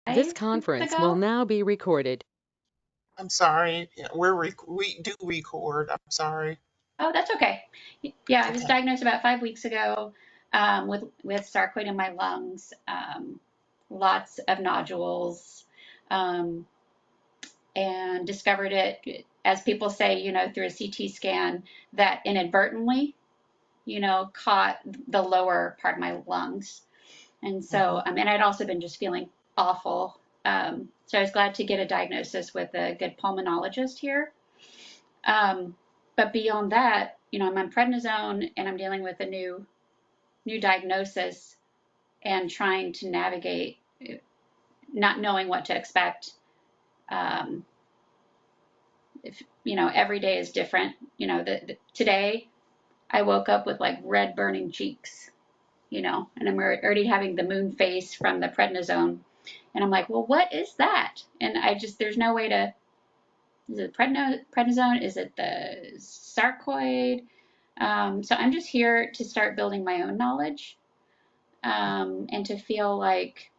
This 5 weeks conference will ago. now be recorded. I'm sorry. Yeah, we do record. I'm sorry. Oh, that's okay. Yeah, I was Okay. diagnosed about 5 weeks ago with sarcoid in my lungs, lots of nodules, um, and discovered it, as people say, through a CT scan, that inadvertently, caught the lower part of my lungs. And Hmm. so, and I'd also been just feeling awful. So I was glad to get a diagnosis with a good pulmonologist here. Um, but beyond that, I'm on prednisone and I'm dealing with a new diagnosis and trying to navigate, not knowing what to expect. Um, if every day is different. Today I woke up with like red burning cheeks, and I'm already having the moon face from the prednisone, and I'm like, well, what is that? And there's no way to. Is it prednisone? Is it the sarcoid? So I'm just here to start building my own knowledge, and to feel like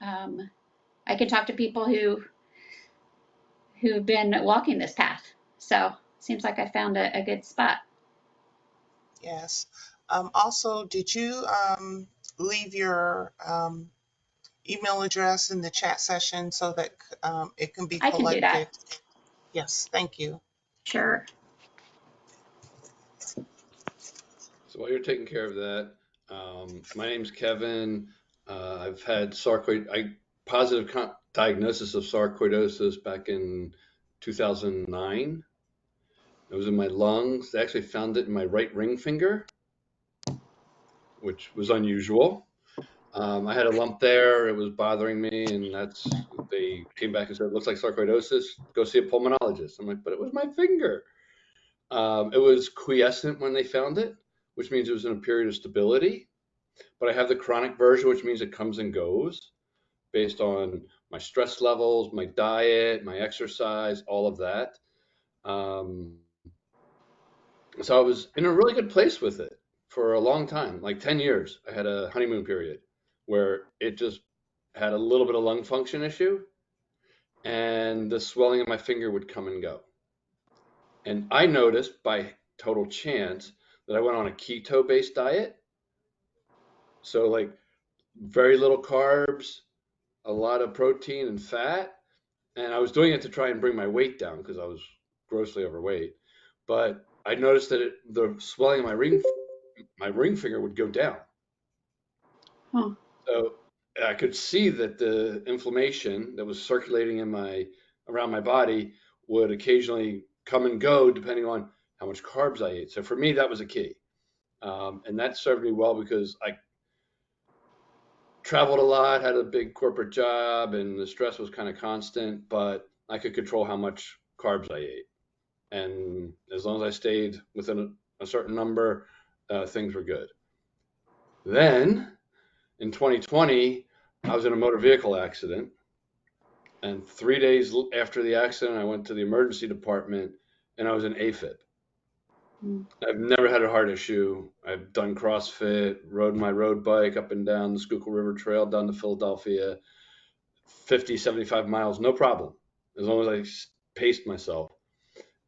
um, I can talk to people who've been walking this path. So it seems like I found a good spot. Yes. Also, did you leave your email address in the chat session so that it can be I can do that. collected? Yes, thank you. Sure. So while you're taking care of that, my name's Kevin. I've had positive diagnosis of sarcoidosis back in 2009. It was in my lungs. They actually found it in my right ring finger, which was unusual. I had a lump there. It was bothering me, and they came back and said, "It looks like sarcoidosis. Go see a pulmonologist." I'm like, "But it was my finger." It was quiescent when they found it, which means it was in a period of stability. But I have the chronic version, which means it comes and goes based on my stress levels, my diet, my exercise, all of that. Um, so I was in a really good place with it for a long time, like 10 years. I had a honeymoon period where it just had a little bit of lung function issue and the swelling of my finger would come and go. And I noticed by total chance that I went on a keto based diet. So, like, very little carbs, a lot of protein and fat. And I was doing it to try and bring my weight down because I was grossly overweight. But I noticed that the swelling of my ring finger would go down. Huh. So I could see that the inflammation that was circulating in my around my body would occasionally come and go depending on how much carbs I ate. So for me, that was a key, and that served me well because I traveled a lot, had a big corporate job, and the stress was kind of constant. But I could control how much carbs I ate, and as long as I stayed within a certain number, things were good. Then in 2020, I was in a motor vehicle accident. And 3 days after the accident, I went to the emergency department and I was in AFib. Mm. I've never had a heart issue. I've done CrossFit, rode my road bike up and down the Schuylkill River Trail down to Philadelphia, 50, 75 miles, no problem, as long as I paced myself.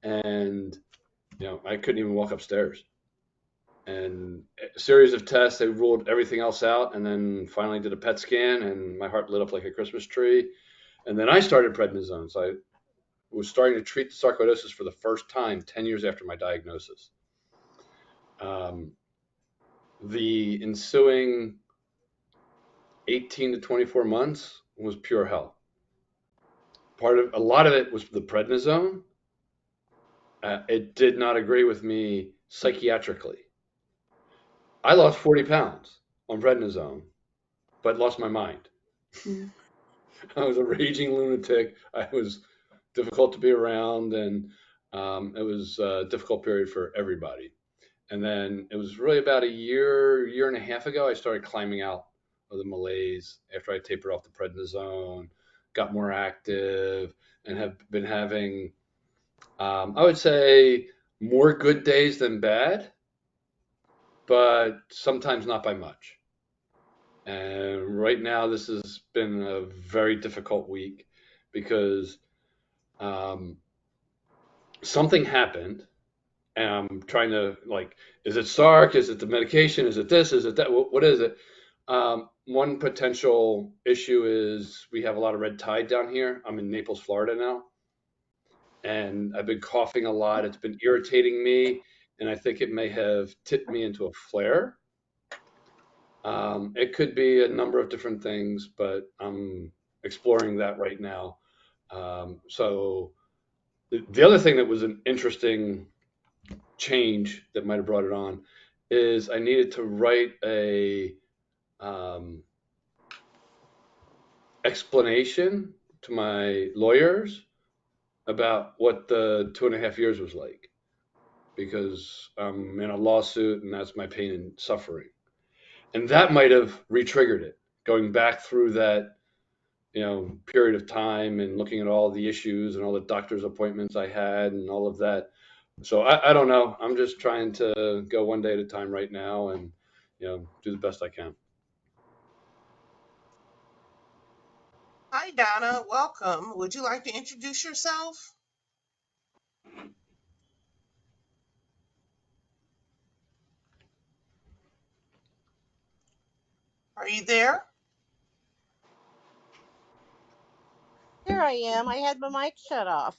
And, I couldn't even walk upstairs. And a series of tests, they ruled everything else out, and then finally did a PET scan, and my heart lit up like a Christmas tree. And then I started prednisone. So I was starting to treat the sarcoidosis for the first time 10 years after my diagnosis. Um, the ensuing 18 to 24 months was pure hell. A lot of it was the prednisone. It did not agree with me psychiatrically. I lost 40 pounds on prednisone, but lost my mind. Mm. I was a raging lunatic. I was difficult to be around, and it was a difficult period for everybody. And then it was really about a year and a half ago, I started climbing out of the malaise after I tapered off the prednisone, got more active, and have been having, I would say, more good days than bad, but sometimes not by much. And right now, this has been a very difficult week because um, something happened, and I'm trying to like, is it Sark? Is it the medication? Is it this? Is it that? What is it? One potential issue is we have a lot of red tide down here. I'm in Naples, Florida now, and I've been coughing a lot. It's been irritating me, and I think it may have tipped me into a flare. It could be a number of different things, but I'm exploring that right now. So the other thing that was an interesting change that might have brought it on is I needed to write a um, explanation to my lawyers about what the 2.5 years was like because I'm in a lawsuit and that's my pain and suffering. And that might have re-triggered it, going back through that period of time and looking at all the issues and all the doctor's appointments I had and all of that. So I don't know. I'm just trying to go one day at a time right now and do the best I can. Hi, Donna. Welcome. Would you like to introduce yourself? Are you there? Here I am. I had my mic shut off.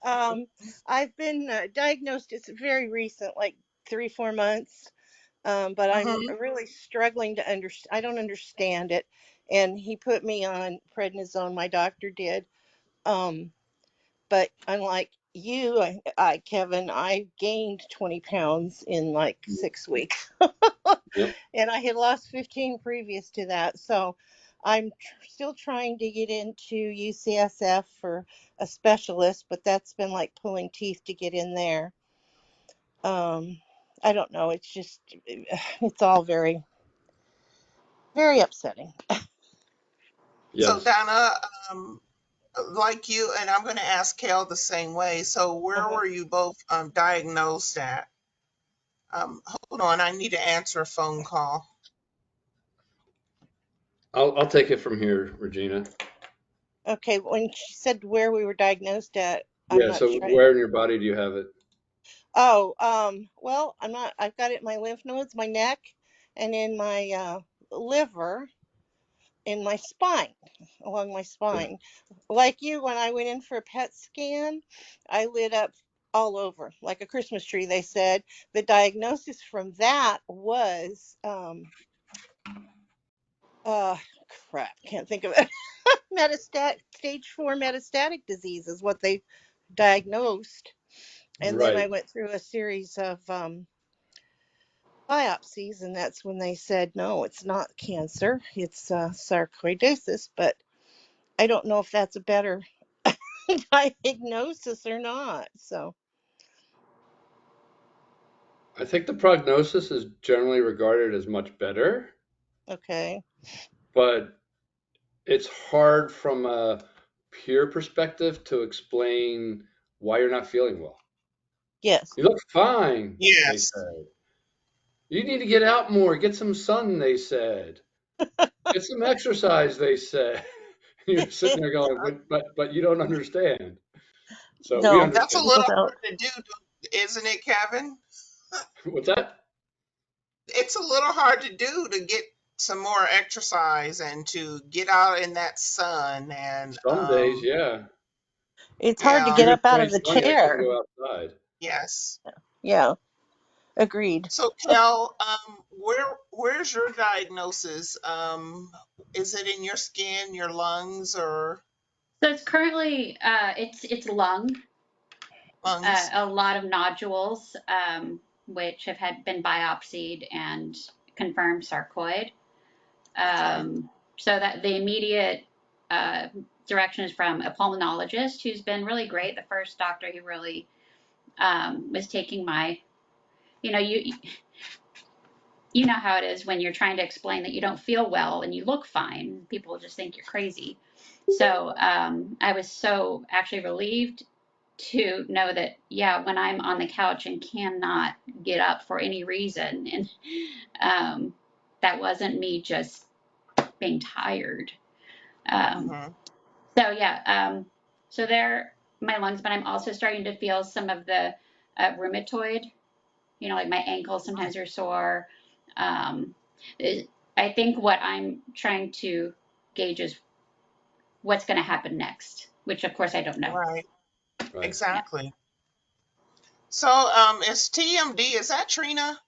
um, I've been diagnosed. It's very recent, like 3, 4 months. But I'm Mm-hmm. really struggling to understand. I don't understand it. And he put me on prednisone. My doctor did. Um, but unlike you, Kevin, I gained 20 pounds in like 6 weeks. Yep. And I had lost 15 previous to that. So I'm still trying to get into UCSF for a specialist, but that's been like pulling teeth to get in there. Um, I don't know. It's just, it's all very, very upsetting. So, Yes. Donna, um, like you, and I'm going to ask Kel the same way. So, where Uh-huh. were you both diagnosed at? Hold on, I need to answer a phone call. I'll take it from here, Regina. Okay, when she said where we were diagnosed at, I'm Yeah. not So sure. where in your body do you have it? Oh, well, I've got it in my lymph nodes, my neck, and in my liver, in my spine, along my spine. Like you, when I went in for a PET scan, I lit up all over like a Christmas tree, they said. The diagnosis from that was, uh, crap, can't think of it. Metastatic, stage 4 metastatic disease is what they diagnosed. And then I Right. went through a series of biopsies, and that's when they said, no, it's not cancer, it's sarcoidosis. But I don't know if that's a better diagnosis or not. So, I think the prognosis is generally regarded as much better, okay. but it's hard from a peer perspective to explain why you're not feeling well. Yes. You look fine, they Yes. said. You need to get out more, get some sun, they said. Get some exercise, they said. You're sitting there going, but you don't understand. So we No, That's a understand. little people don't. hard to do, isn't it, Kevin? What's that? It's a little hard to do to get some more exercise and to get out in that sun. And Some days, yeah. It's hard to yeah, get June up out of the 2020, I couldn't chair. go outside. yes. Yeah, agreed. So, Kel, where's your diagnosis? Is it in your skin, your lungs, or So it's currently it's lung, lungs? a lot of nodules, which have had been biopsied and confirmed sarcoid. Okay. So that the immediate uh, direction is from a pulmonologist who's been really great. The first doctor who really was taking my, you know, you know how it is when you're trying to explain that you don't feel well and you look fine. People just think you're crazy. So I was so actually relieved to know that, yeah, when I'm on the couch and cannot get up for any reason, and um, that wasn't me just being tired. Um, Mm-hmm. so yeah, so there, my lungs, but I'm also starting to feel some of the rheumatoid, like my ankles sometimes are sore. Um, I think what I'm trying to gauge is what's going to happen next, which of course I don't know. Right. Right. Yeah. Exactly. So, it's TMD. Is that Trina?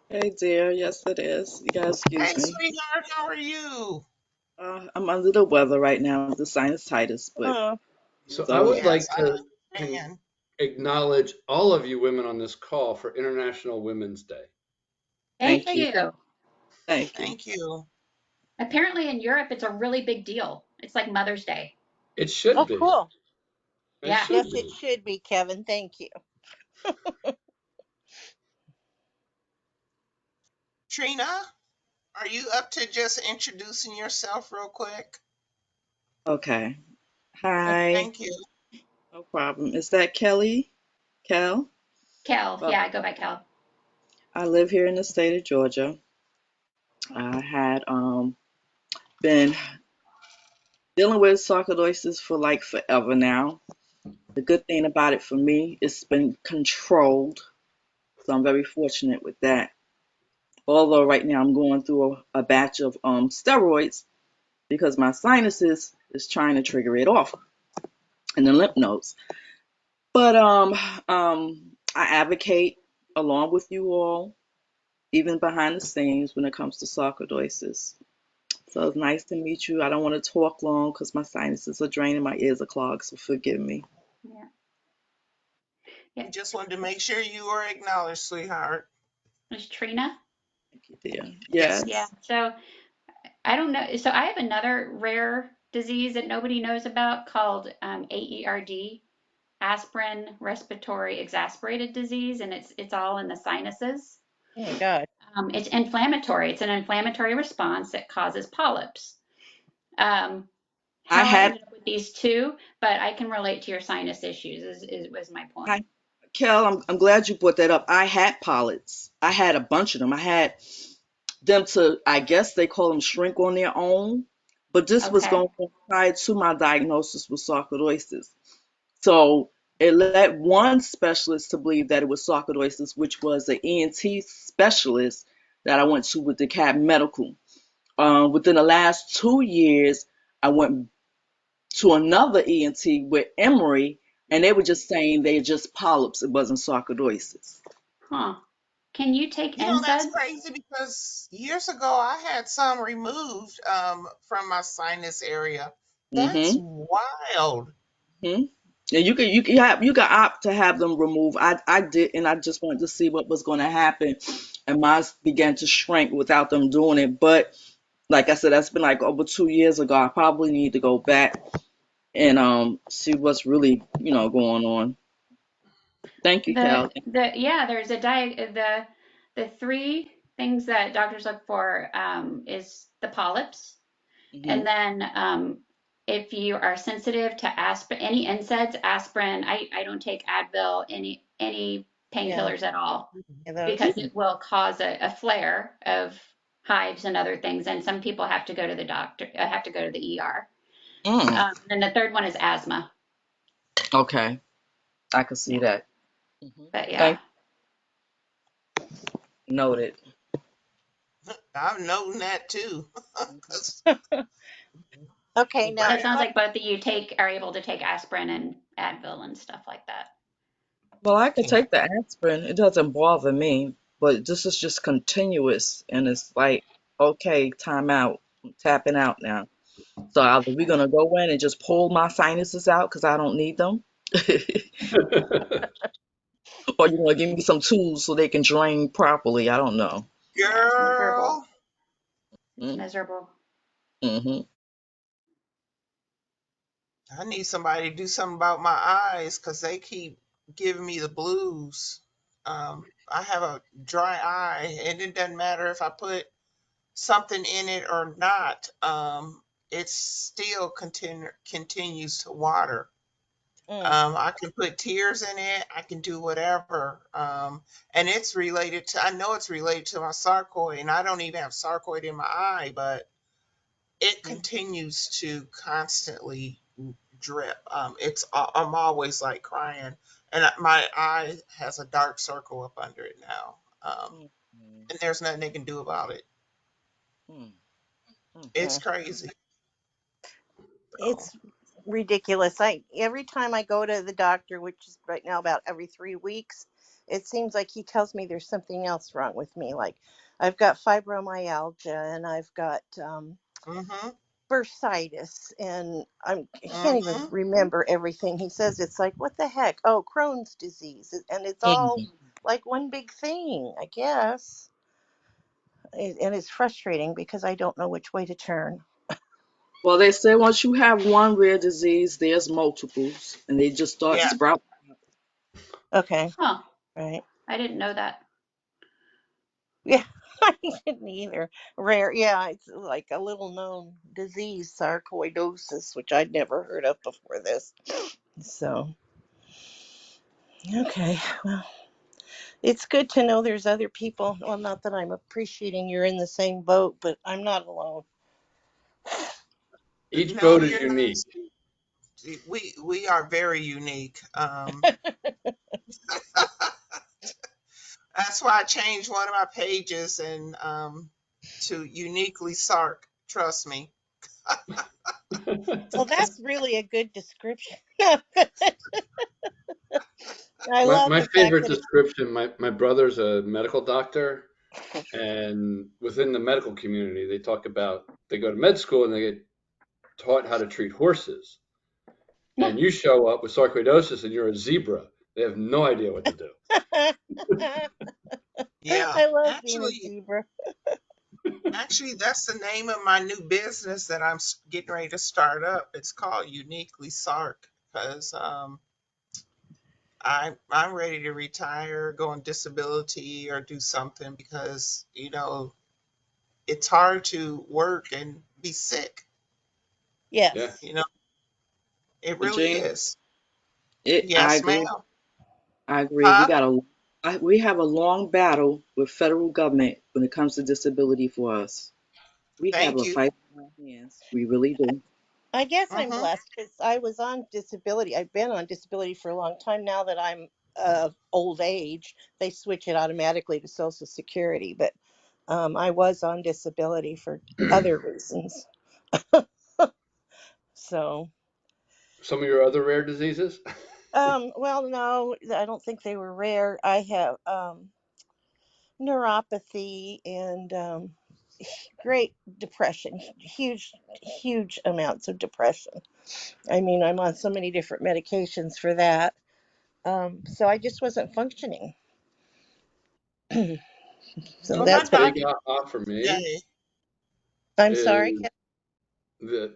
Hey dear, yes it is. You gotta Hey, excuse me. sweetheart, how are you? I'm under the weather right now with the sinusitis, but Oh, So I would Yes, like I to understand. acknowledge all of you women on this call for International Women's Day. Thank thank you. you. Thank you. Thank you. Apparently in Europe, it's a really big deal. It's like Mother's Day. It should oh, be. cool. It Yeah. should Yes, it be. should be, Kevin. Thank you. Trina, are you up to just introducing yourself real quick? Okay. Hi. Thank you. No problem. Is that Kelly? Kel? Kel. Well, Yeah, I go by Kel. I live here in the state of Georgia. I had been dealing with sarcoidosis for like forever now. The good thing about it for me, it's been controlled, so I'm very fortunate with that. Although right now I'm going through a batch of steroids because my sinuses is trying to trigger it off in the lymph nodes. But I advocate along with you all, even behind the scenes when it comes to sarcoidosis. So it's nice to meet you. I don't want to talk long because my sinuses are draining, my ears are clogged, so forgive me. Yeah. We Yeah. just wanted to make sure you were acknowledged, sweetheart. There's Trina. Thank you, dear. Yes. Yeah. Yes. So I don't know. So I have another rare disease that nobody knows about called AERD, aspirin respiratory exacerbated disease, and it's all in the sinuses. Oh my God. It's inflammatory. It's an inflammatory response that causes polyps. Um, I how I had ended up with these two, but I can relate to your sinus issues. Is was my point. I Kel, I'm glad you brought that up. I had polyps. I had a bunch of them. I had them to, I guess they call them shrink on their own, but this was Okay. going prior to my diagnosis with sarcoidosis. So it led one specialist to believe that it was sarcoidosis, which was an ENT specialist that I went to with the CAB Medical. Within the last 2 years, I went to another ENT with Emory, and they were just saying they're just polyps. It wasn't sarcoidosis. Huh. Can you take You know, that's NSAIDs? crazy because years ago I had some removed from my sinus area. That's Mm-hmm. wild. Hmm. Yeah, you can opt to have them removed. I did, and I just wanted to see what was going to happen, and mine began to shrink without them doing it. But like I said, that's been like over 2 years ago. I probably need to go back and see what's really going on. Thank you, Cal. Yeah, there's the three things that doctors look for is the polyps, Hmm. and then if you are sensitive to aspirin, any NSAIDs, aspirin, I don't take Advil, any Yeah. painkillers at all Yeah, those. because it will cause a flare of hives and other things, and some people have to go to the doctor, have to go to the ER. Mm, Then the third one is asthma. okay, I can see Yeah, that. Hmm. but yeah. Thank Noted. I'm noting that too. Mhm. 'Cause Okay, So now it sounds rare. like both of you are able to take aspirin and Advil and stuff like that. Well, I could Yeah. take the aspirin. It doesn't bother me, but this is just continuous, and it's like, okay, time out. I'm tapping out now. So either we're gonna go in and just pull my sinuses out because I don't need them, or you're gonna give me some tools so they can drain properly. I don't know. Yeah, it's miserable. Girl, It's miserable. Mm-hmm. I need somebody to do something about my eyes because they keep giving me the blues. I have a dry eye, and it doesn't matter if I put something in it or not. It still continues to water. Mm, I can put tears in it. I can do whatever. And it's related to, I know it's related to my sarcoid, and I don't even have sarcoid in my eye, but it mm. continues to constantly drip. I'm always like crying, and my eye has a dark circle up under it now. Mm, mm, And there's nothing they can do about it. mm, mm. It's Mm. crazy. So, It's ridiculous. I every time I go to the doctor, which is right now about every 3 weeks, it seems like he tells me there's something else wrong with me. Like I've got fibromyalgia and I've got mm-hmm, bursitis, and I can't even mm-hmm. remember everything he says. It's like what the heck? Oh, Crohn's disease, and it's all Mm. like one big thing, I guess. And it's frustrating because I don't know which way to turn. Well, they say once you have one rare disease, there's multiples, and they just start Yeah. sprouting. Okay, Huh. right. I didn't know that. Yeah, I didn't either. Rare, yeah, it's like a little known disease, sarcoidosis, which I'd never heard of before this. So, okay, well, it's good to know there's other people. Well, not that I'm appreciating you're in the same boat, but I'm not alone. Each No, boat is you're unique. not. We are very unique. That's why I changed one of my pages and to uniquely Sark. Trust me. Well, that's really a good description. I my love my the fact favorite that it's description. My brother's a medical doctor, and within the medical community, they talk about they go to med school and they get taught how to treat horses. And you show up with sarcoidosis and you're a zebra. They have no idea what to do. Yeah. I love being a Actually, zebra. that's the name of my new business that I'm getting ready to start up. It's called Uniquely Sark because I'm ready to retire, go on disability, or do something because it's hard to work and be sick. Yeah. Yes. You know, it But really Jane, is. I Yes, agree. ma'am. I agree. Huh? We have a long battle with federal government when it comes to disability for us. We have Thank a you. fight in our hands. We really do. I guess I'm Mm-hmm. blessed because I was on disability. I've been on disability for a long time now that I'm old age. They switch it automatically to Social Security, but I was on disability for other reasons. So, Some of your other rare diseases? well, no, I don't think they were rare. I have neuropathy and great depression, huge, huge amounts of depression. I mean, I'm on so many different medications for that. So I just wasn't functioning. So Well, The my that's what big doctor aha for me today. I'm sorry. is that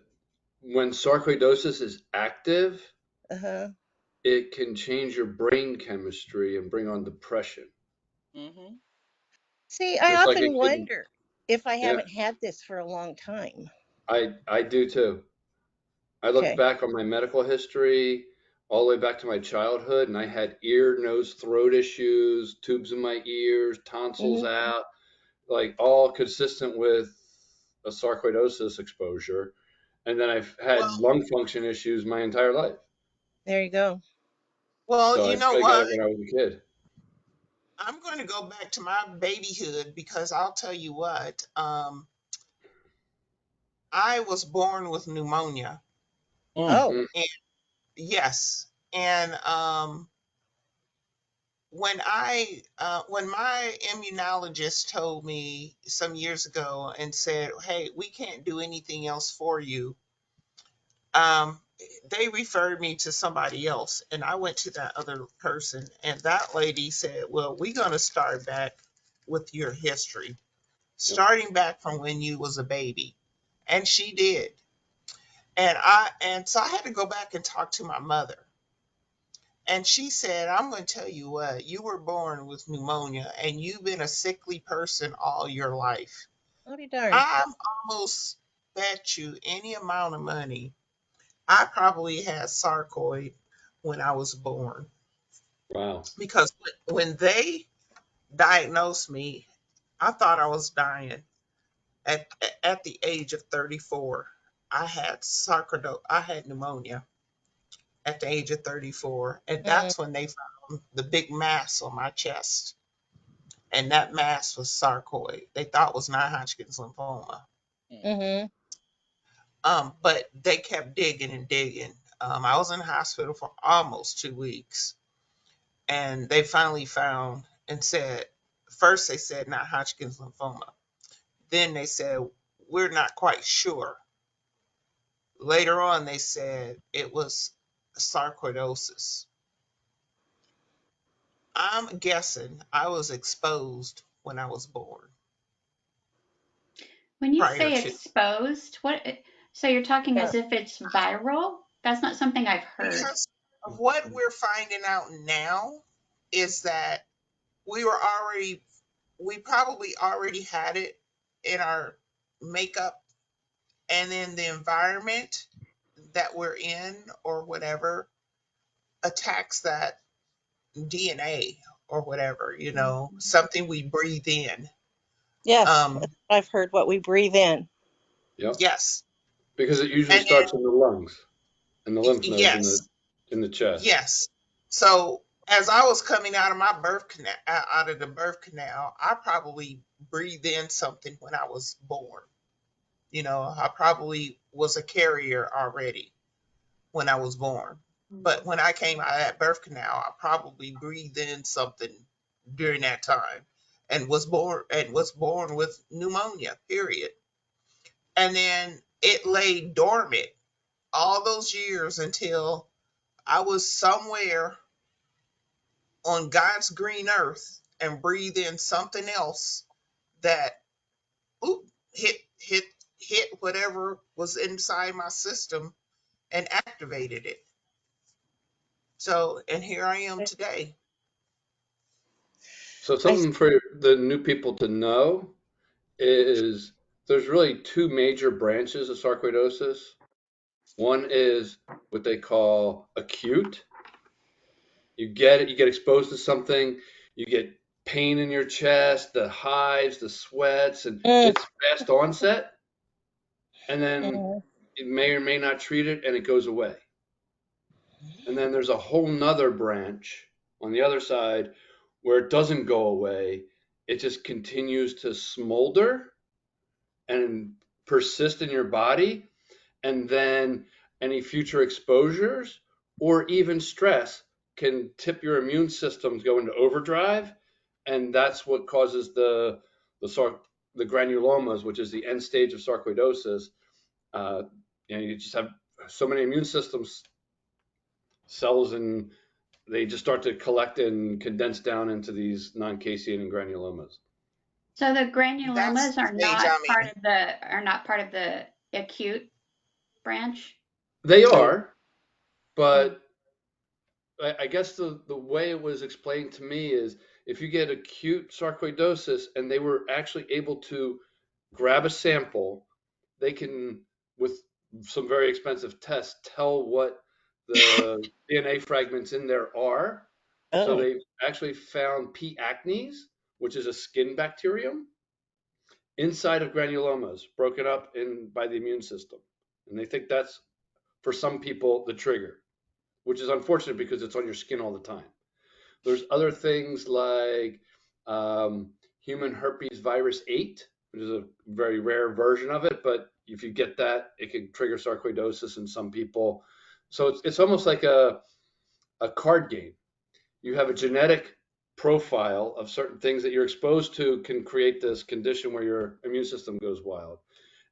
when sarcoidosis is active, Uh-huh. it can change your brain chemistry and bring on depression. Hmm. See, I Just like often it can, wonder if I yeah, haven't had this for a long time. I do too. I look Okay. back on my medical history all the way back to my childhood, and I had ear, nose, throat issues, tubes in my ears, tonsils Hmm. out, like all consistent with a sarcoidosis exposure. And then I've had Well, lung function issues my entire life. There you go. well, So you know I got what? it when I was a kid. I'm going to go back to my babyhood because I'll tell you what. I was born with pneumonia. Mm. Oh, Mm. And yes, and when my immunologist told me some years ago and said, "Hey, we can't do anything else for you," um, they referred me to somebody else, and I went to that other person, and that lady said, "Well, we're going to start back with your history, Yep. starting back from when you was a baby," and she did, and so I had to go back and talk to my mother. And she said, "I'm going to tell you what, you were born with pneumonia and you've been a sickly person all your life. I'll be darned. I'm almost bet you any amount of money I probably had sarcoid when I was born. Wow. Because when they diagnosed me, I thought I was dying. At at the age of 34, I had sarcoidosis. I had pneumonia at the age of 34, and Mm, that's when they found the big mass on my chest, and that mass was sarcoid. They thought it was non-Hodgkin's lymphoma. mm-hmm. But they kept digging and digging. I was in the hospital for almost 2 weeks, and they finally found and said, first they said not Hodgkin's lymphoma. Then they said, we're not quite sure. Later on, they said it was sarcoidosis. I'm guessing I was exposed when I was born When you prior say to. exposed, so you're talking Yeah. as if it's viral? That's not something I've heard. Because of what we're finding out now is that we were already, we probably already had it in our makeup, and then the environment that we're in or whatever attacks that DNA or whatever, something we breathe in. Yes, Um, I've heard what we breathe in. Yep. yes. Because it usually And starts in the lungs and the lymph nodes yes, in the chest. yes. So as I was coming out of my birth canal, out of the birth canal, I probably breathed in something when I was born. I probably was a carrier already when I was born. But when I came out of that birth canal, I probably breathed in something during that time and was born with pneumonia, period. And then it lay dormant all those years until I was somewhere on God's green earth and breathed in something else that oop, hit whatever was inside my system and activated it. So, and here I am today. So I something for the new people to know is there's really two major branches of sarcoidosis. One is what they call acute. You get it, you get exposed to something, you get pain in your chest, the hives, the sweats, and mm, it's fast onset, and then mm, it may or may not treat it and it goes away. And then there's a whole nother branch on the other side where it doesn't go away. It just continues to smolder and persist in your body. And then any future exposures or even stress can tip your immune systems go into overdrive. And that's what causes the granulomas, which is the end stage of sarcoidosis. Uh, you just have so many immune systems cells, and they just start to collect and condense down into these non-caseating granulomas. So the That's granulomas the stage I'm in. are not part of the acute branch. They no. are, Mm. but I guess the way it was explained to me is if you get acute sarcoidosis and they were actually able to grab a sample, they can, with some very expensive tests, tell what the DNA fragments in there are. So Oh, they actually found P. acnes, which is a skin bacterium, inside of granulomas, broken up in by the immune system. And they think that's, for some people, the trigger, which is unfortunate because it's on your skin all the time. There's other things like human herpes virus 8, which is a very rare version of it, but if you get that, it can trigger sarcoidosis in some people. So it's almost like a card game. You have a genetic profile of certain things that you're exposed to can create this condition where your immune system goes wild.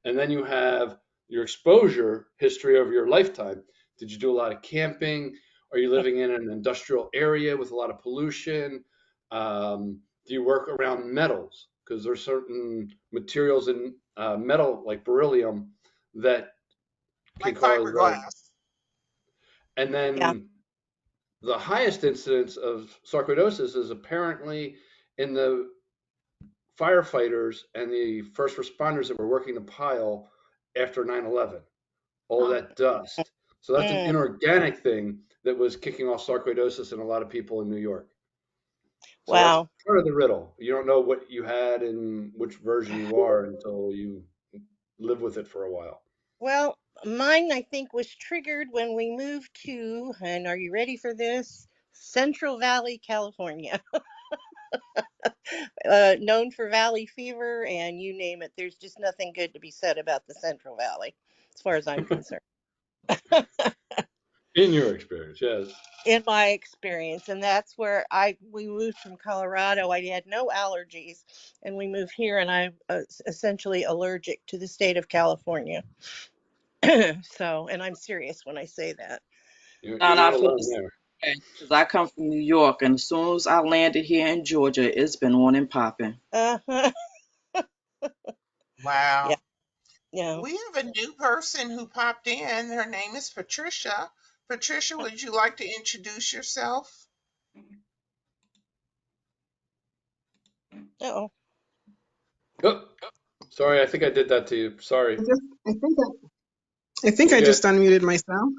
And then you have your exposure history over your lifetime. Did you do a lot of camping? Are you living in an industrial area with a lot of pollution? Do you work around metals? Because there's certain materials in metal, like beryllium, that can Like cause. fiberglass. And yeah. then the highest incidence of sarcoidosis is apparently in the firefighters and the first responders that were working the pile after 9/11. All Oh, that dust. So that's an Mm, inorganic thing that was kicking off sarcoidosis in a lot of people in New York. So that's Wow. part of the riddle. You don't know what you had and which version you are until you live with it for a while. Well, mine I think was triggered when we moved to, and are you ready for this? Central Valley, California. Known for valley fever and you name it. There's just nothing good to be said about the Central Valley, as far as I'm concerned. In your experience, yes. In my experience, and that's where I we moved from Colorado. I had no allergies, and we moved here, and I'm essentially allergic to the state of California. So, and I'm serious when I say that. You're Found not out for alone this there. because I come from New York, and as soon as I landed here in Georgia, it's been on and popping. Uh-huh. Yeah, Wow. yeah. We have a new person who popped in. Her name is Patricia. Patricia, would you like to introduce yourself? Oh, Oh, sorry, I think I did that to you. Sorry. I think I You're just good. unmuted myself.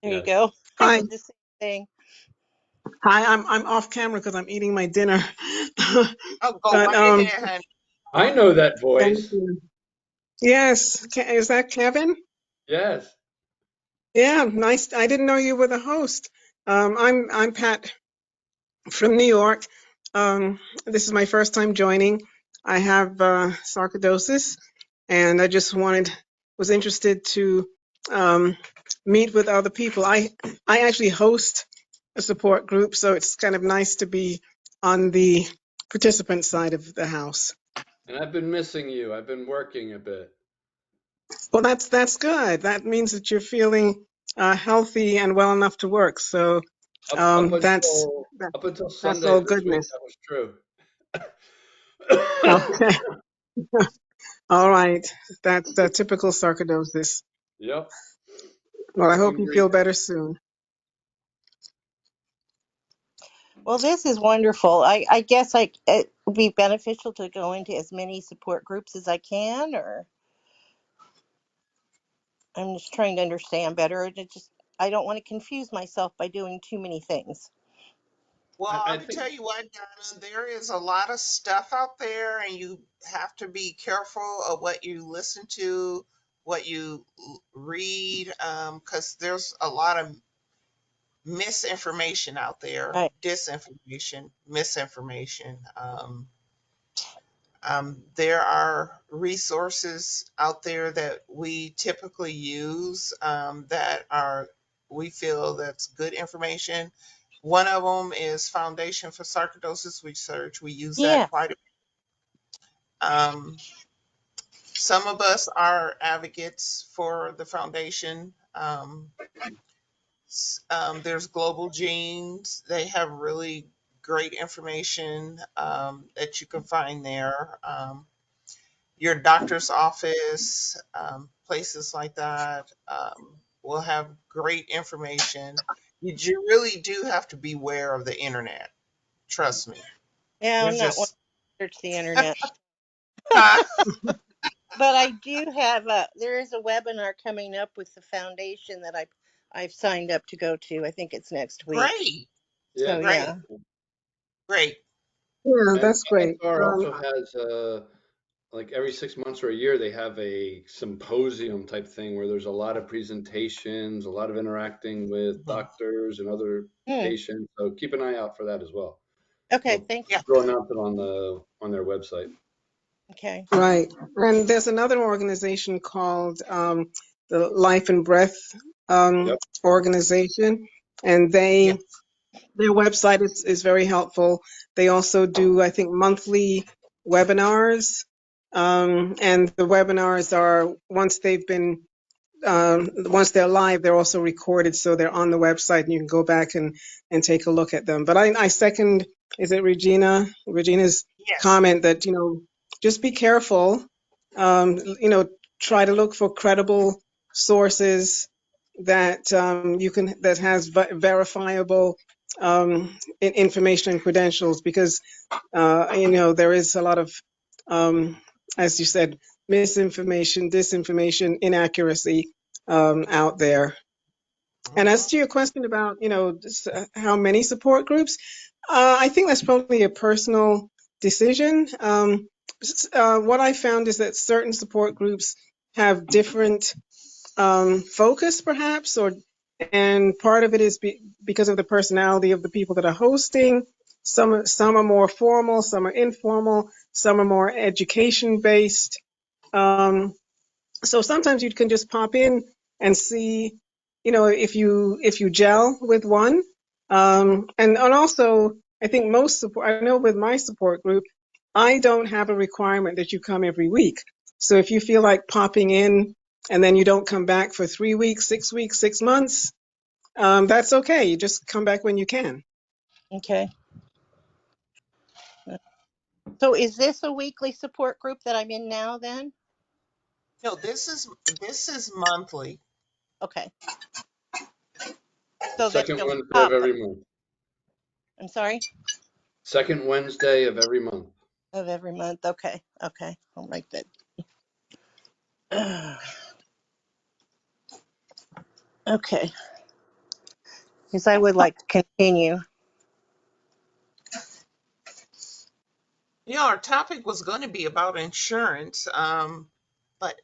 there you Yes. go. I Hi, did the same thing. hi. I'm off camera because I'm eating my dinner. Oh, go But right ahead, honey. I know that thank voice. you. Yes, is that Kevin? Yes. Yeah, nice. I didn't know you were the host. I'm Pat from New York. This is my first time joining. I have sarcoidosis, and I just was interested to um, meet with other people. I actually host a support group, so it's kind of nice to be on the participant side of the house. And I've been missing you. I've been working a bit. Well, that's good. That means that you're feeling healthy and well enough to work. So Up up that's until up until that's Sunday all of this week, goodness. that was true. Okay. All right. That's typical sarcoidosis. Yep. Well, I hope you Hungry. feel better soon. Well, this is wonderful. I guess it would be beneficial to go into as many support groups as I can, or I'm just trying to understand better. I don't want to confuse myself by doing too many things. Well, I I'm gonna think tell you what, Donna, there is a lot of stuff out there, and you have to be careful of what you listen to, what you read, because there's a lot of misinformation out there, Right. disinformation, misinformation. There are resources out there that we typically use that are we feel that's good information. One of them is Foundation for Sarcoidosis Research. We use that Yes. quite a some of us are advocates for the foundation. There's Global Genes. They have really great information that you can find there. Your doctor's office, places like that, will have great information. You really do have to beware of the internet. Trust me. Yeah, I'm There's not one just, to search the internet. huh? But I do have there is a webinar coming up with the foundation that I've signed up to go to. I think it's next week. Great, So yeah. great, yeah. great. Yeah, And that's great. AFR also has like every 6 months or a year they have a symposium type thing where there's a lot of presentations, a lot of interacting with Mhm. doctors and other Hmm. patients. So keep an eye out for that as well. Okay, They'll thank Yeah, they'll announce it on their website. okay. Right. And there's another organization called the Life and Breath um, Yep. organization, and yeah, their website is very helpful. They also do, I think, monthly webinars, and the webinars are once they're live, they're also recorded, so they're on the website, and you can go back and take a look at them. But I second, is it Regina's yes, comment that just be careful, try to look for credible sources that has verifiable information and credentials, because there is a lot of, um, as you said, misinformation, disinformation, inaccuracy out there. And as Mhm. to your question about, how many support groups, I think that's probably a personal decision. What I found is that certain support groups have different focus, perhaps, and part of it is because of the personality of the people that are hosting. Some are more formal, some are informal, some are more education based. Um, so sometimes you can just pop in and see, if you gel with one. And also I think most support, I know with my support group, I don't have a requirement that you come every week. So if you feel like popping in and then you don't come back for 3 weeks, 6 months, that's okay. You just come back when you can. Okay. So is this a weekly support group that I'm in now then? No, this is monthly. Okay. So then Second you'll Wednesday of pop. every month. I'm sorry? Second Wednesday of every month. Of every month. Okay. Okay. I'll write that. Okay. Because I would like to continue. Our topic was going to be about insurance, but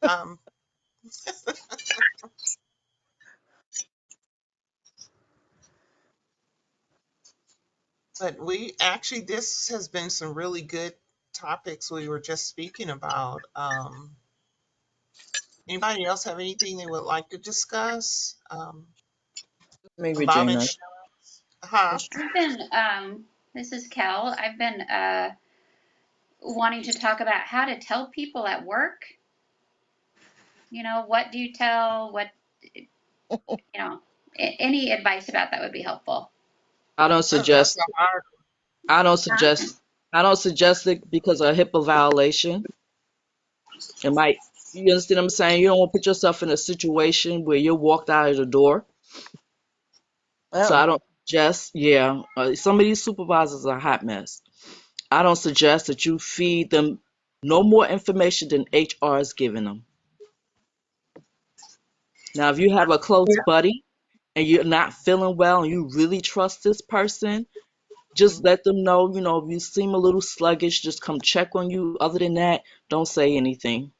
but we actually this has been some really good topics we were just speaking about. Anybody else have anything they would like to discuss Me, about Regina. insurance? Huh? I've been, this is Kel. I've been wanting to talk about how to tell people at work. What do you tell? Any advice about that would be helpful. I don't Oh, that's suggest. a hard. I don't Huh? suggest. I don't suggest it because of HIPAA violation. It might. You understand what I'm saying? You don't want to put yourself in a situation where you're walked out of the door. So Oh, I don't suggest. Yeah, some of these supervisors are a hot mess. I don't suggest that you feed them no more information than HR is giving them. Now, if you have a close buddy and you're not feeling well and you really trust this person, just Mhm. let them know, if you seem a little sluggish, just come check on you. Other than that, don't say anything,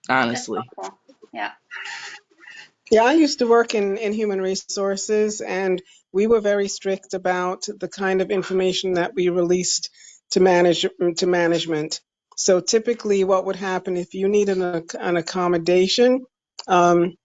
That's honestly. helpful. Yeah. Yeah, I used to work in human resources, and we were very strict about the kind of information that we released to management. So typically, what would happen if you needed an accommodation? Um,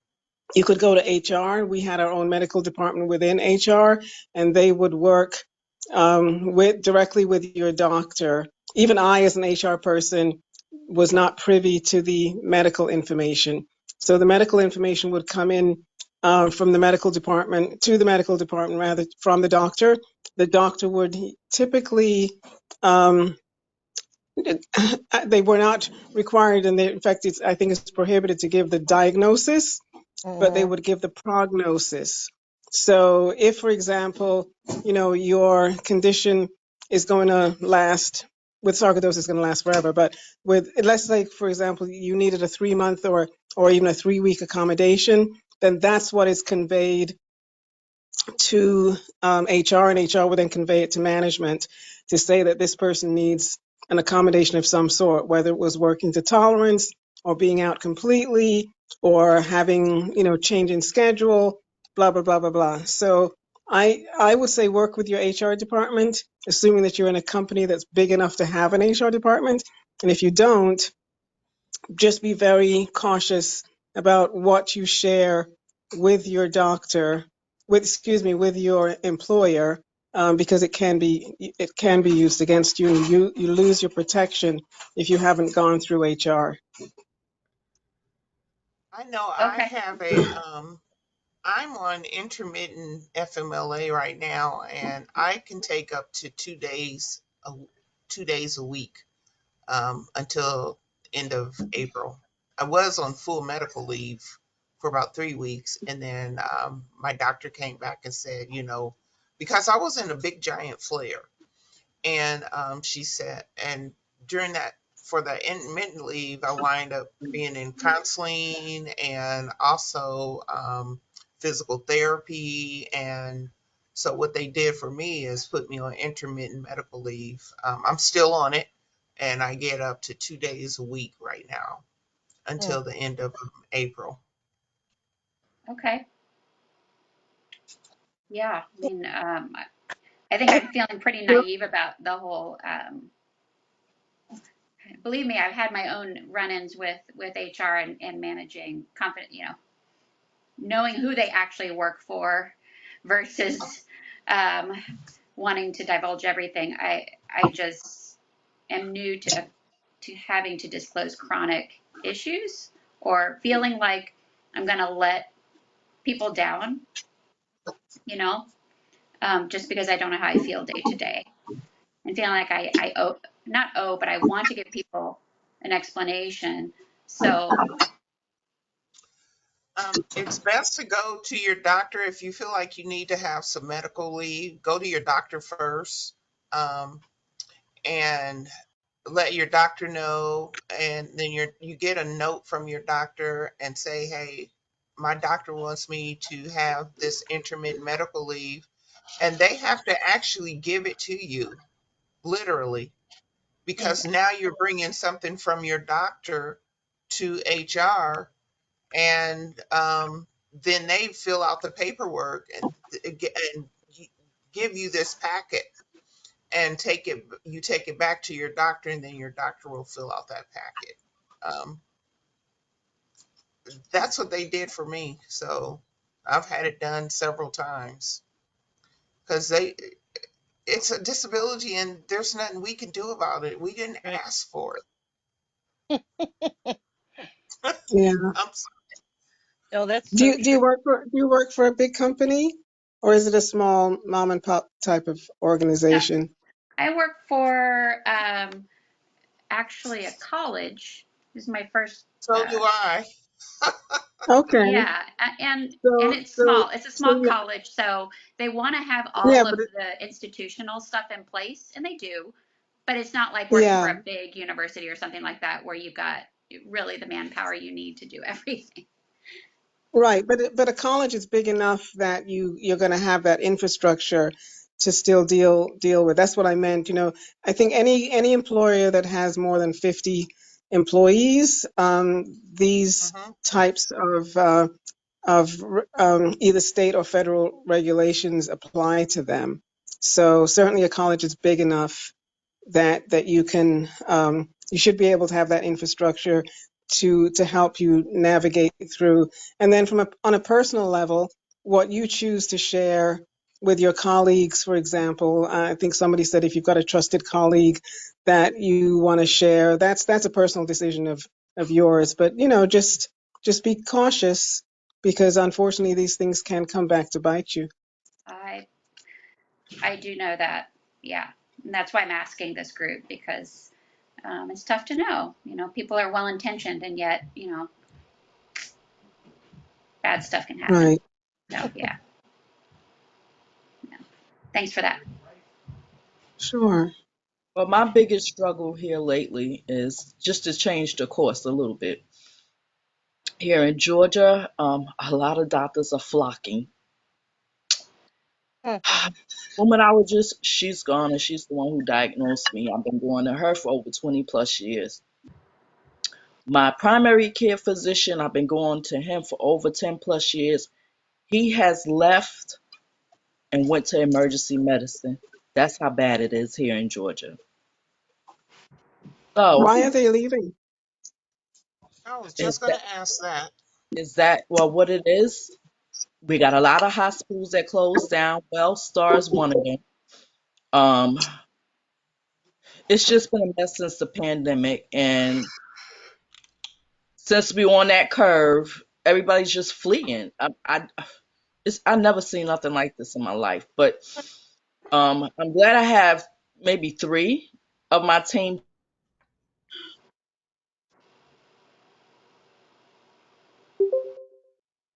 you could go to HR. We had our own medical department within HR, and they would work with directly with your doctor. Even I, as an HR person, was not privy to the medical information. So the medical information would come in from the medical department to the medical department, rather from the doctor. The doctor would typically um, they were not required, and in fact, I think it's prohibited to give the diagnosis, but they mm-hmm. would give the prognosis. So if, for example, your condition is going to last, with sarcoidosis is going to last forever, but let's say, for example, you needed a 3 month or even a 3 week accommodation, then that's what is conveyed to HR, and HR will then convey it to management to say that this person needs an accommodation of some sort, whether it was working to tolerance or being out completely or having, change in schedule, blah, blah, blah, blah, blah. So I would say work with your HR department, assuming that you're in a company that's big enough to have an HR department. And if you don't, just be very cautious about what you share with your doctor, with your employer, because it can be used against you, and you lose your protection if you haven't gone through HR. I know I Okay. have I'm on intermittent FMLA right now, and I can take up to 2 days, 2 days a week until end of April. I was on full medical leave for about 3 weeks, and then my doctor came back and said, because I was in a big giant flare, and she said, and during that for the intermittent leave, I wind up being in counseling and also physical therapy. And so what they did for me is put me on intermittent medical leave. I'm still on it, and I get up to 2 days a week right now Hmm. until the end of April. Okay. Yeah. I mean, I think I'm feeling pretty naive about the whole. Believe me, I've had my own run-ins with HR and managing confident, knowing who they actually work for versus um, wanting to divulge everything. I just am new to having to disclose chronic issues or feeling like I'm going to let people down, you know, just because I don't know how I feel day to day, and feeling like I owe, not owe, but I want to give people an explanation. So, It's best to go to your doctor if you feel like you need to have some medical leave. Go to your doctor first, um, and let your doctor know, and then you get a note from your doctor and say, "Hey, my doctor wants me to have this intermittent medical leave," and they have to actually give it to you, literally, because okay, now you're bringing something from your doctor to HR, and then they fill out the paperwork and give you this packet, and take it back to your doctor, and then your doctor will fill out that packet. um, that's what they did for me, so I've had it done several times, because they it's a disability and there's nothing we can do about it. We didn't right. ask for it. Yeah. I'm sorry. Oh, that's Do so you true. work for a big company, or is it a small mom and pop type of No, organization? I work for actually a college. This is my first. So do I. Okay. Yeah, and So it's so small. It's a so small yeah, college, so they want to have yeah, all but of the institutional stuff in place, and they do. But it's not like working for yeah. a big university or something like that where you've got really the manpower you need to do everything. Right, but a college is big enough that you're going to have that infrastructure to still deal with. That's what I meant. I think any employer that has more than 50 employees, these Hmm. types of either state or federal regulations apply to them. So certainly a college is big enough that you should be able to have that infrastructure to help you navigate through. And then on a personal level, what you choose to share with your colleagues, for example, I think somebody said if you've got a trusted colleague that you want to share, that's a personal decision of yours. But just be cautious, because unfortunately these things can come back to bite you. I I do know that. Yeah, and that's why I'm asking this group because it's tough to know. People are well intentioned, and yet bad stuff can happen. Right. So yeah, thanks for that. Sure. But my biggest struggle here lately is just to change the course a little bit. Here in Georgia, a lot of doctors are flocking. Hmm. Pulmonologist, she's gone and she's the one who diagnosed me. I've been going to her for over 20 plus years. My primary care physician, I've been going to him for over 10 plus years. He has left and went to emergency medicine. That's how bad it is here in Georgia. So, Why are they leaving? I was is just going that, to ask that. well, what it is? We got a lot of hospitals that closed down. Well, Star is one of them. Um, it's just been a mess since the pandemic, and since we on that curve, everybody's just fleeing. I never seen nothing like this in my life. But I'm glad I have maybe three of my team.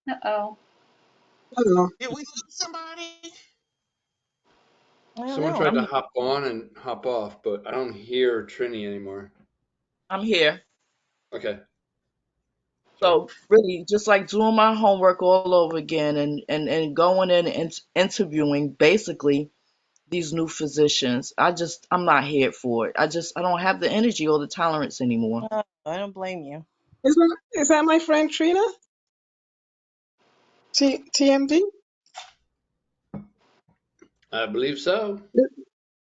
Uh-oh. Oh, Did we lose somebody? I don't Someone know. tried to I'm hop on and hop off, but I don't hear Trini anymore. I'm here. Okay. So So really, just like doing my homework all over again and going in and interviewing basically these new physicians. I'm not here for it. I don't have the energy or the tolerance anymore. I don't blame you. Is that my friend Trina? TMD? I believe so.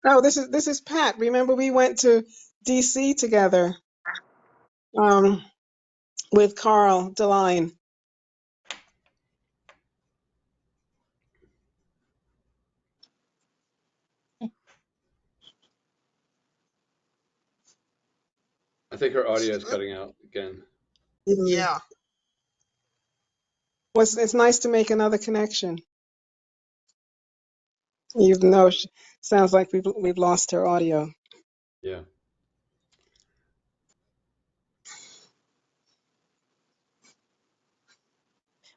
Oh, this is Pat. Remember we went to DC together um, with Carl Deline. I think her audio is cutting out again. Mm. Yeah. It's nice to make another connection. Even though sounds like we've lost her audio. Yeah.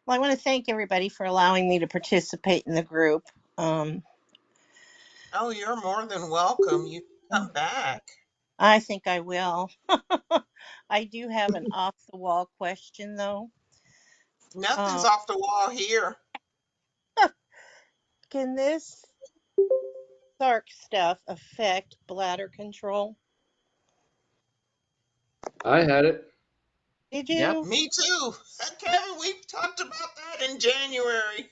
Well, I want to thank everybody for allowing me to participate in the group. Um, Oh, you're more than welcome. You come back. I think I will. I do have an off the wall question though. Nothing's Um, off the wall here. can this Sark stuff affect bladder control? I had it. Did Yep. you? Me too. Kevin, we talked about that in January.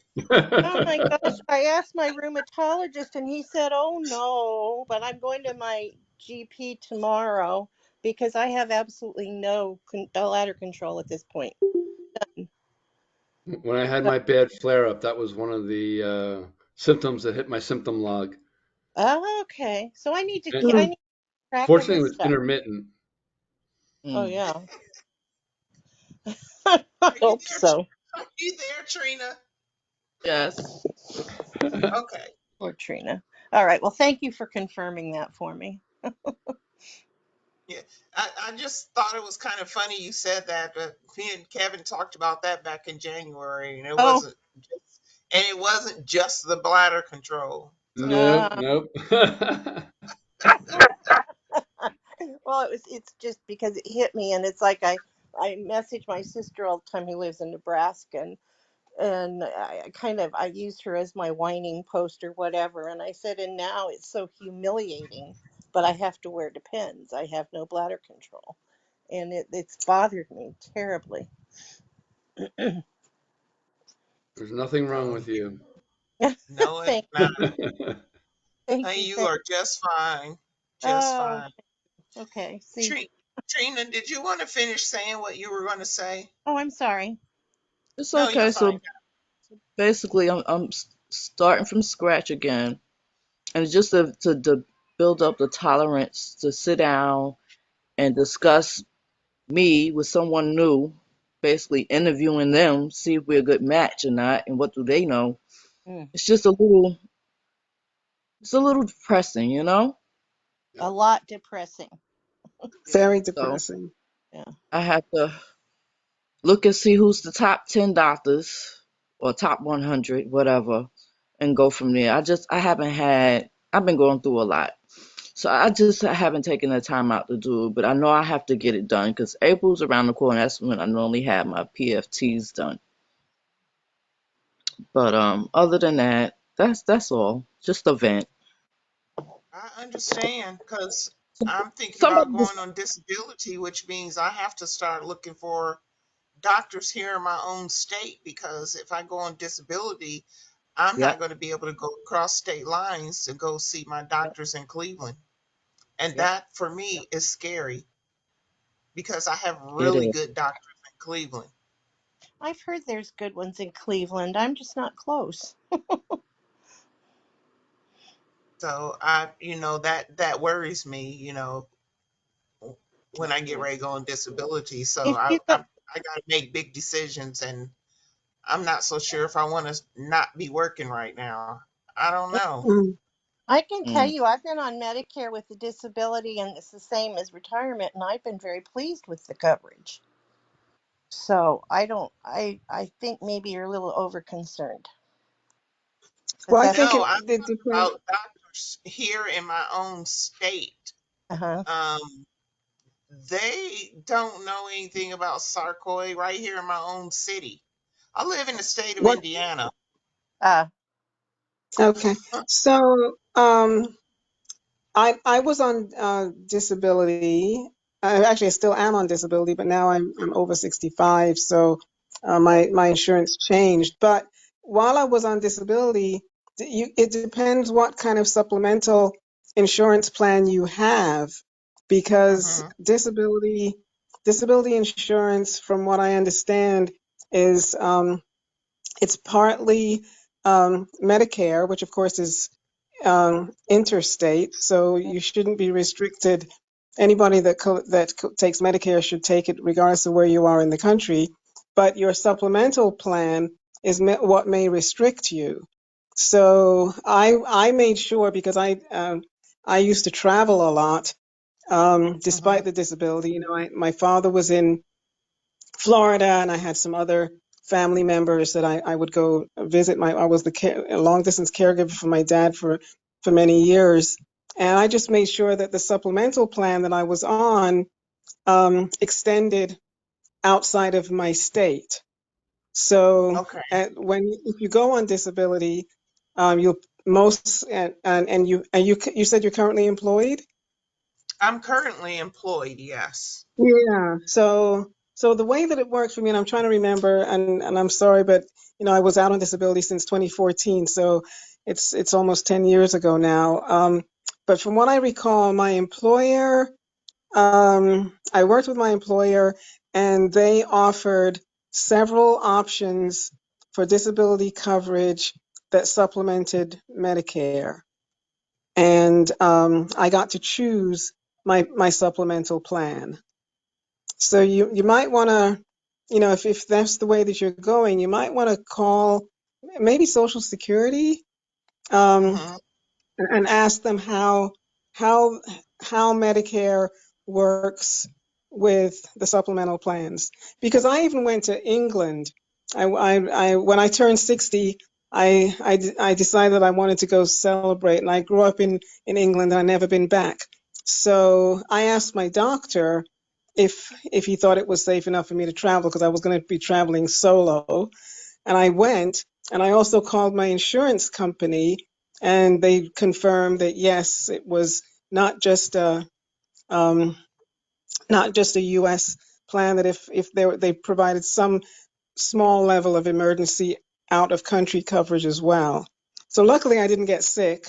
Oh my gosh, I asked my rheumatologist and he said, oh no, but I'm going to my GP tomorrow because I have absolutely no bladder control at this point. When I had my bad flare up, that was one of the symptoms that hit my symptom log. Oh, okay. So I need to And I Mm. need to keep track of fortunately, it this was stuff. intermittent. Oh Mm. yeah. I Are you hope there? so. Are you there, Trina? Yes. Okay. Poor Trina. All right. Well, thank you for confirming that for me. Yeah. I just thought it was kind of funny you said that, but me and Kevin talked about that back in January, and Oh, it wasn't just the bladder control. So Nope, uh, nope. well, it's just because it hit me, and it's like I message my sister all the time who lives in Nebraska, and I kind of I used her as my whining post or whatever, and I said, and now it's so humiliating, but I have to wear Depends. I have no bladder control, and it's bothered me terribly. There's nothing wrong no, with you. no, it's Thank not. thank Hey, you. you Thank. are just fine. Just Oh, fine. okay. See. Trina, did you want to finish saying what you were going to say? Oh, I'm sorry. It's No, you're okay. fine. So basically, I'm starting from scratch again, and just to build up the tolerance to sit down and discuss me with someone new, basically interviewing them, see if we're a good match or not, and what do they know. Mm, It's just it's a little depressing, you know. a Yep. lot depressing. Yeah. Very So depressing. Yeah. I have to look and see who's the top 10 doctors or top 100, whatever, and go from there. I've been going through a lot. So I haven't taken the time out to do it, but I know I have to get it done because April's around the corner. That's when I normally have my PFTs done. But other than that, that's all. Just a vent. I understand because I'm thinking Somebody about going on disability, which means I have to start looking for doctors here in my own state because if I go on disability, I'm not Yep, going to be able to go across state lines to go see my yep, doctors in Cleveland. And yep. that for me is scary because I have It really is. good doctors in Cleveland. I've heard there's good ones in Cleveland. I'm just not close. So that worries me, when I get ready to go on disability. So If you go, I got to make big decisions, and I'm not so sure if I want to not be working right now. I don't know. Mm. I can tell Mm. you, I've been on Medicare with a disability, and it's the same as retirement, and I've been very pleased with the coverage. So I don't. I think maybe you're a little over concerned, but Well, I that's think No, I'm it talking depends. about doctors here in my own state. uh huh. Um, they don't know anything about sarcoid right here in my own city. I live in the state of What? Indiana. Uh, Okay. So, I was on disability. Actually, I still am on disability, but now I'm over 65, so my insurance changed. But while I was on disability, it depends what kind of supplemental insurance plan you have, because Hmm. disability insurance, from what I understand, is it's partly Medicare, which of course is interstate, so you shouldn't be restricted. Anybody that takes Medicare should take it regardless of where you are in the country. But your supplemental plan is what may restrict you. So I made sure, because I used to travel a lot, Hmm. despite the disability. My father was in Florida, and I had some other family members that I would go visit. I was the a long distance caregiver for my dad for many years, and I just made sure that the supplemental plan that I was on extended outside of my state. So Okay. if you go on disability, you'll most and you said you're currently employed. I'm currently employed, yes. Yeah. So the way that it works for me, and I'm trying to remember, and I'm sorry, but I was out on disability since 2014, so it's almost 10 years ago now. But from what I recall, I worked with my employer, and they offered several options for disability coverage that supplemented Medicare, and I got to choose my supplemental plan. So you might want to, if that's the way that you're going, you might want to call maybe Social Security, um, Hmm. and ask them how how Medicare works with the supplemental plans. Because I even went to England. When I turned 60, I decided I wanted to go celebrate, and I grew up in England, and I've never been back. So I asked my doctor if he thought it was safe enough for me to travel, because I was going to be traveling solo, and I went, and I also called my insurance company, and they confirmed that yes, it was not just a um, not just a U.S. plan. That if they provided some small level of emergency out of country coverage as well. So luckily, I didn't get sick,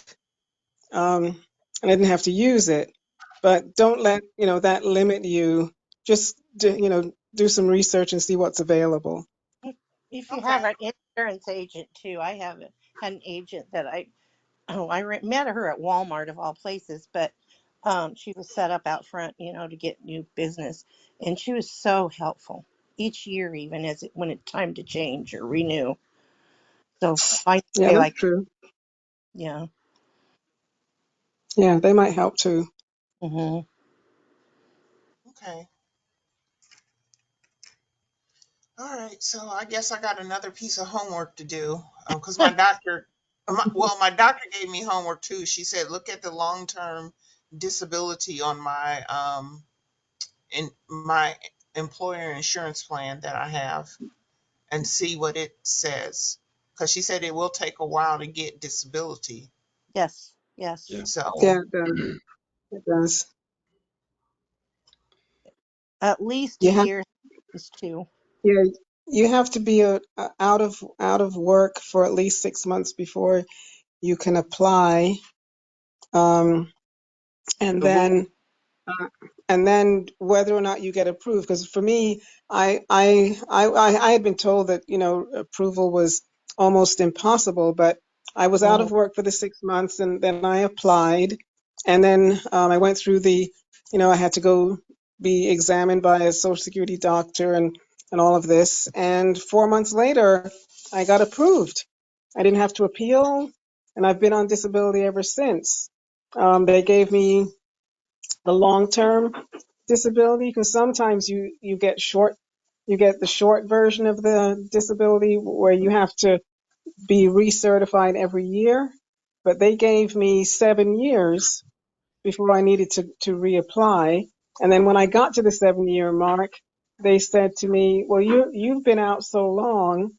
and I didn't have to use it. But don't let that limit you. Just do some research and see what's available. if you Okay. have an insurance agent too, had an agent that met her at Walmart of all places, but she was set up out front, to get new business, and she was so helpful each year, even when it's time to change or renew. So find Yeah, a way that's like, true. yeah. Yeah, they might help too. Hmm. Okay. All right. So I guess I got another piece of homework to do. Because my doctor gave me homework too. She said, look at the long-term disability on my employer insurance plan that I have, and see what it says. Because she said it will take a while to get disability. Yes, yes. Yeah. So, Yeah, it does. It does. At least a You have, year is two. yeah, you have to be out of work for at least 6 months before you can apply. Um, and the rule. then uh, and then whether or not you get approved. Because for me, I had been told that approval was almost impossible, but I was out Mm, of work for the 6 months, and then I applied, and then I went through I had to go be examined by a Social Security doctor and all of this, and 4 months later, I got approved. I didn't have to appeal, and I've been on disability ever since. They gave me the long term disability, because sometimes you get the short version of the disability where you have to be recertified every year, but they gave me 7 years before I needed to reapply. And then when I got to the 7-year mark, they said to me, well, you've been out so long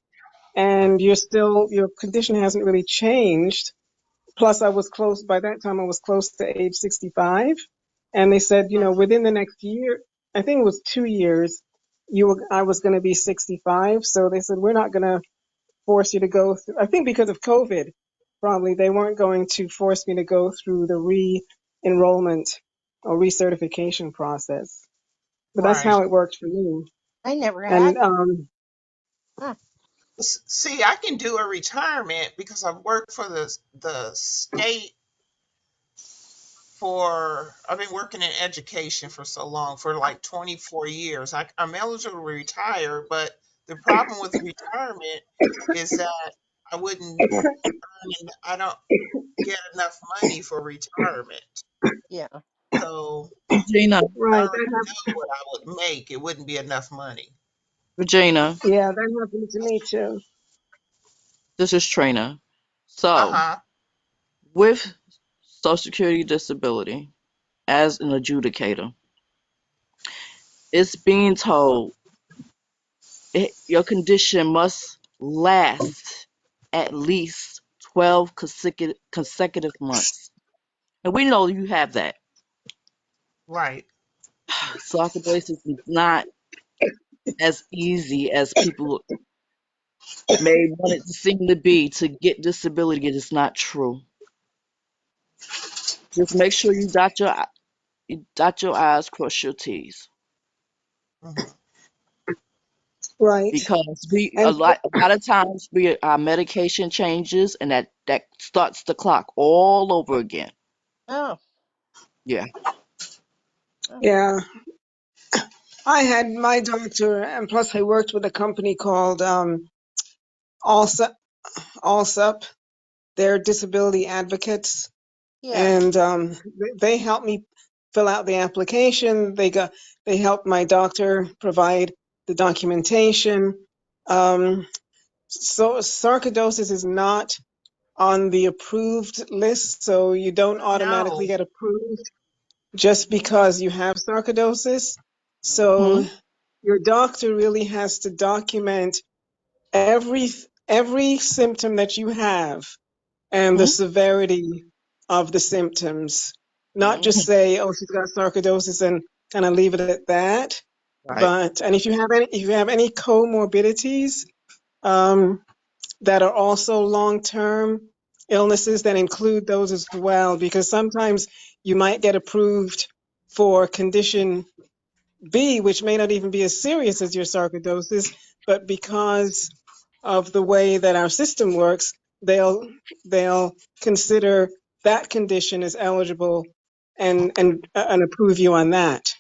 and your condition hasn't really changed. Plus I was close, by that time I was close to age 65. And they said, within the next year, I think it was 2 years, I was going to be 65. So they said, we're not going to force you to go through, I think because of COVID, probably they weren't going to force me to go through the re-enrollment or recertification process. But that's Right. how it worked for me. I never had. And Huh. See, I can do a retirement because I've worked for the state for I've been working in education for so long, for like 24 years. I'm eligible to retire, but the problem with retirement is that I wouldn't I don't get enough money for retirement. Yeah. So Regina, I right, already know what I would make. It wouldn't be enough money. Regina, yeah, that happened to me too. this is Trina. So, Uh-huh. with Social Security disability as an adjudicator, it's being told your condition must last at least 12 consecutive months. And we know you have that. Right. Sarcoidosis is not as easy as people may want it to seem to be to get disability. It is not true. Just make sure you dot your I's, cross your T's. Hmm. Right. Because we And a lot of times our medication changes and that starts the clock all over again. Oh. Yeah. Oh. yeah, I had my doctor, and plus I worked with a company called Allsup, Allsup. They're disability advocates, Yeah. and they helped me fill out the application. They helped my doctor provide the documentation. So sarcoidosis is not on the approved list, so you don't automatically No. get approved just Hmm. because you have sarcoidosis. So Hmm. your doctor really has to document every every symptom that you have and the Hmm. severity of the symptoms. Not just Hmm. say, "Oh, she's got sarcoidosis," and kind of leave it at that. Right. But and if you have any comorbidities, um, that are also long-term illnesses, that include those as well, because sometimes you might get approved for condition B, which may not even be as serious as your sarcoidosis, but because of the way that our system works, they'll consider that condition as eligible and approve you on that.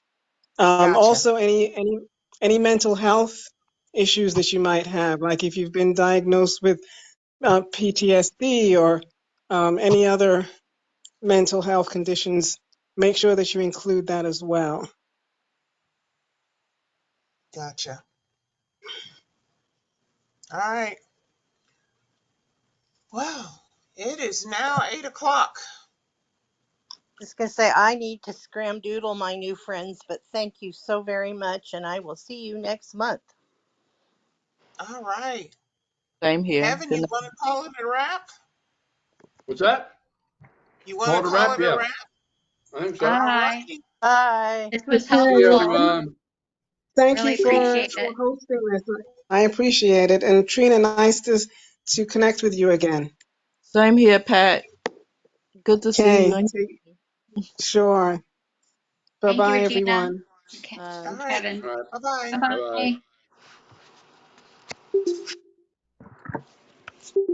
Gotcha. Also, any mental health issues that you might have, like if you've been diagnosed with PTSD or any other mental health conditions, make sure that you include that as well. Gotcha. All right. Well, it is now 8 o'clock. Just gonna say I need to scramdoodle my new friends, but thank you so very much, and I will see you next month. All right. Same here. Kevin, Good you night. want to call it a wrap? What's that? You want Call to it a call wrap? it a Yeah, wrap? I think so. All Bye. righty. Bye. This was See you, helpful. everyone. Thank you Really for, appreciate it. for hosting this. I appreciate it. And Trina, nice to connect with you again. Same here, Pat. Good to see you. Okay, And sure. Bye Thank you, bye, Regina. everyone. Okay, All Bye. right. Kevin. All right. Bye-bye. Bye Bye bye. bye.